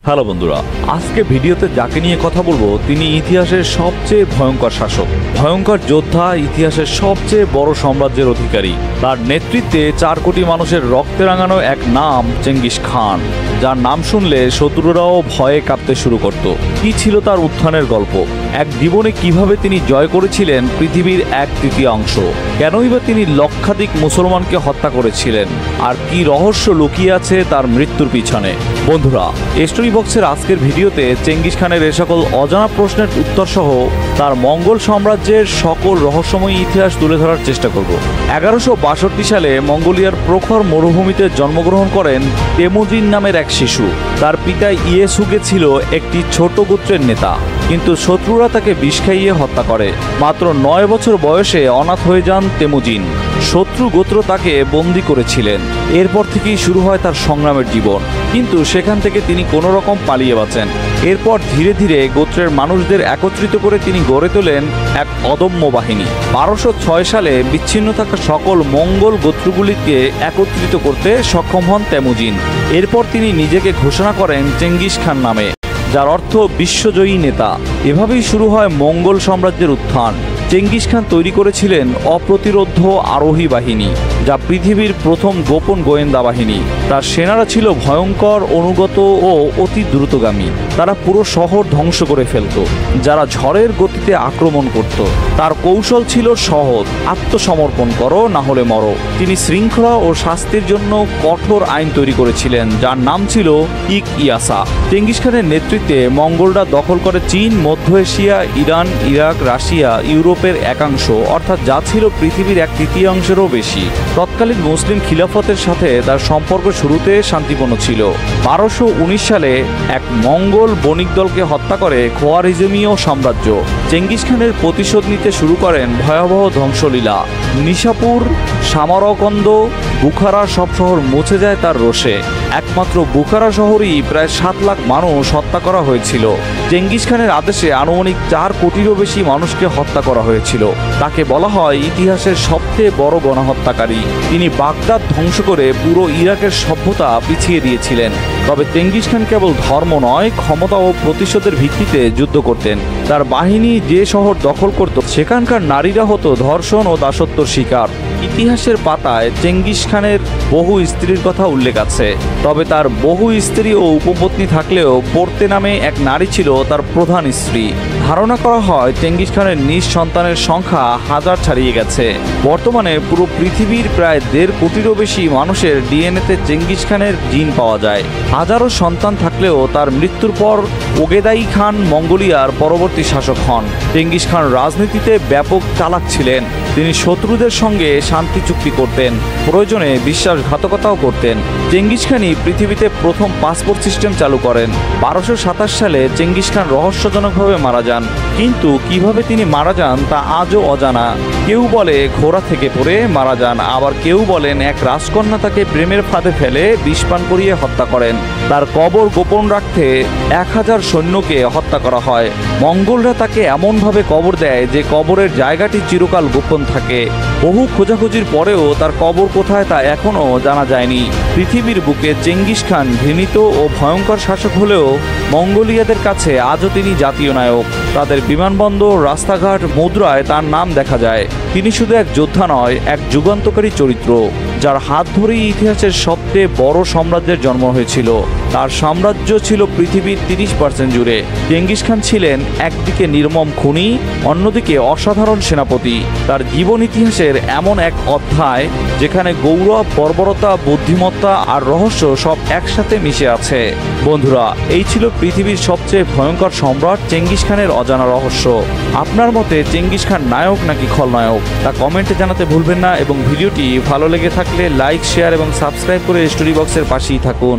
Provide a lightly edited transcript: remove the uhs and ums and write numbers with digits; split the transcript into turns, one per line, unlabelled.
Hello বন্ধুরা, আজকে ভিডিওতে যাকে নিয়ে কথা বলবো তিনি ইতিহাসের সবচেয়ে ভয়ঙ্কর শাসক, ভয়ঙ্কর যোদ্ধা, ইতিহাসের সবচেয়ে বড় সাম্রাজ্যের অধিকারী। তার নেতৃত্বে 4 কোটি মানুষের রক্তে রাঙানো এক নাম চেঙ্গিস খান, যার নাম শুনলে শত্রুরাও ভয়ে কাঁপতে শুরু করত। কি ছিল তার উত্থানের গল্প? এক জীবনে কিভাবে তিনি জয় করেছিলেন পৃথিবীর 1/3 কেনই বা তিনি লক্ষাধিক মুসলমানকে হত্যা করেছিলেন, আর কি রহস্য লুকিয়ে আছে তার মৃত্যুর পিছনে? বন্ধুরা, স্টোরি বক্সের আজকের ভিডিওতে চেঙ্গিস খানের এ সকল অজানা প্রশ্নের উত্তর সহ তার মঙ্গল সাম্রাজ্যের সকল রহস্যময় ইতিহাস তুলে ধরার চেষ্টা করব। 1162 সালে মঙ্গোলিয়ার প্রখর মরুভূমিতে জন্মগ্রহণ করেন তেমুজিন নামের এক শিশু। তার পিতা ইয়েসুগে ছিল একটি ছোট গোত্রের নেতা, কিন্তু শত্রুরা তাকে বিষ খাইয়ে হত্যা করে। মাত্র 9 বছর বয়সে অনাথ হয়ে যান তেমুজিন। শত্রু গোত্র তাকে বন্দী করেছিলেন। এরপর থেকেই শুরু হয় তার সংগ্রামের জীবন, কিন্তু সেখান থেকে তিনি কোনো রকম পালিয়ে বাঁচেন। এরপর ধীরে ধীরে গোত্রের মানুষদের একত্রিত করে তিনি গড়ে তোলেন এক অদম্য বাহিনী। 1206 সালে বিচ্ছিন্ন থাকা সকল মঙ্গল গোত্রগুলিকে একত্রিত করতে সক্ষম হন তেমুজিন। এরপর তিনি নিজেকে ঘোষণা করেন চেঙ্গিস খান নামে, যার অর্থ বিশ্বজয়ী নেতা। এভাবেই শুরু হয় মঙ্গল সাম্রাজ্যের উত্থান। চেঙ্গিস খান তৈরি করেছিলেন অপ্রতিরোধ্য আরোহী বাহিনী, যা পৃথিবীর প্রথম গোপন গোয়েন্দা বাহিনী। তার সেনারা ছিল ভয়ঙ্কর, অনুগত ও অতি দ্রুতগামী। তারা পুরো শহর ধ্বংস করে ফেলত যারা ঝড়ের গতিতে আক্রমণ করত। তার কৌশল ছিল সহজ: আত্মসমর্পণ করো, না হলে মরো। তিনি শৃঙ্খলা ও শাস্তির জন্য কঠোর আইন তৈরি করেছিলেন, যার নাম ছিল ইয়াসা। চেঙ্গিস খানের নেতৃত্বে মঙ্গলরা দখল করে চীন, মধ্য এশিয়া, ইরান, ইরাক, রাশিয়া, ইউরোপের একাংশ, অর্থাৎ যা ছিল পৃথিবীর 1/3-এরও বেশি। তৎকালীন মুসলিম খিলাফতের সাথে তার সম্পর্ক শুরুতে শান্তিপূর্ণ ছিল। 1219 সালে এক মঙ্গল বণিক দলকে হত্যা করে খোয়ারিজমীয় সাম্রাজ্য। চেঙ্গিস খানের প্রতিশোধ নিতে শুরু করেন ভয়াবহ ধ্বংসলীলা। নিশাপুর, সামারকন্দ, বুখারা সব শহর মুছে যায় তার রোষে। একমাত্র বুখারা শহরই প্রায় 7 লাখ মানুষ হত্যা করা হয়েছিল। চেঙ্গিস খানের আদেশে আনুমানিক 4 কোটিরও বেশি মানুষকে হত্যা করা হয়েছিল। তাকে বলা হয় ইতিহাসের সবচেয়ে বড় গণহত্যাকারী। তিনি বাগদাদ ধ্বংস করে পুরো ইরাকের সভ্যতা পিছিয়ে দিয়েছিলেন। তবে চেঙ্গিস খান কেবল ধর্ম নয়, ক্ষমতা ও প্রতিশোধের ভিত্তিতে যুদ্ধ করতেন। তার বাহিনী যে শহর দখল করত, সেখানকার নারীরা হতো ধর্ষণ ও দাসত্বর শিকার। ইতিহাসের পাতায় চেঙ্গিস খানের বহু স্ত্রীর কথা উল্লেখ আছে, তবে তার বহু স্ত্রী ও উপপত্নী থাকলেও পোর্তে নামে এক নারী ছিল তার প্রধান স্ত্রী। ধারণা করা হয় চেঙ্গিস খানের নিজ সন্তানের সংখ্যা 1000 ছাড়িয়ে গেছে। বর্তমানে পুরো পৃথিবীর প্রায় 1.5 কোটিরও বেশি মানুষের ডিএনএতে চেঙ্গিস খানের জিন পাওয়া যায়। হাজারো সন্তান থাকলেও তার মৃত্যুর পর ওগেদাই খান মঙ্গোলিয়ার পরবর্তী শাসক হন। চেঙ্গিস খান রাজনীতিতে ব্যাপক চালাক ছিলেন। তিনি শত্রুদের সঙ্গে শান্তি চুক্তি করতেন, প্রয়োজনে বিশ্বাসঘাতকতাও করতেন। চেঙ্গিস খানই পৃথিবীতে প্রথম পাসপোর্ট সিস্টেম চালু করেন। 1227 সালে চেঙ্গিস খান রহস্যজনকভাবে মারা যান, কিন্তু কিভাবে তিনি মারা যান তা আজও অজানা। কেউ বলে ঘোড়া থেকে পড়ে মারা যান, আবার কেউ বলেন এক রাজকন্যা তাকে প্রেমের ফাঁদে ফেলে বিষ পান করিয়ে হত্যা করেন। তার কবর গোপন রাখতে 1000 সৈন্যকে হত্যা করা হয়। মঙ্গলরা তাকে এমনভাবে কবর দেয় যে কবরের জায়গাটি চিরকাল গোপন থাকে। বহু খোঁজাখুঁজির পরেও তার কবর কোথায় তা এখনও জানা যায়নি। পৃথিবীর বুকে চেঙ্গিস খান ঘৃণিত ও ভয়ঙ্কর শাসক হলেও মঙ্গোলিয়াদের কাছে আজও তিনি জাতীয় নায়ক। তাদের বিমানবন্দর, রাস্তাঘাট, মুদ্রায় তার নাম দেখা যায়। তিনি শুধু এক যোদ্ধা নয়, এক যুগান্তকারী চরিত্র, যার হাত ধরেই ইতিহাসের সবচেয়ে বড় সাম্রাজ্যের জন্ম হয়েছিল। তার সাম্রাজ্য ছিল পৃথিবীর 30% জুড়ে। চেঙ্গিস খান ছিলেন একদিকে নির্মম খুনি, অন্যদিকে অসাধারণ সেনাপতি। তার জীবন ইতিহাসের এমন এক অধ্যায় যেখানে গৌরব, বর্বরতা, বুদ্ধিমত্তা আর রহস্য সব একসাথে মিশে আছে। বন্ধুরা, এই ছিল পৃথিবীর সবচেয়ে ভয়ঙ্কর সম্রাট চেঙ্গিস খানের অজানা রহস্য। আপনার মতে চেঙ্গিস খান নায়ক নাকি খলনায়ক তা কমেন্টে জানাতে ভুলবেন না, এবং ভিডিওটি ভালো লেগে থাকলে লাইক, শেয়ার এবং সাবস্ক্রাইব করে স্টোরি বক্সের পাশেই থাকুন।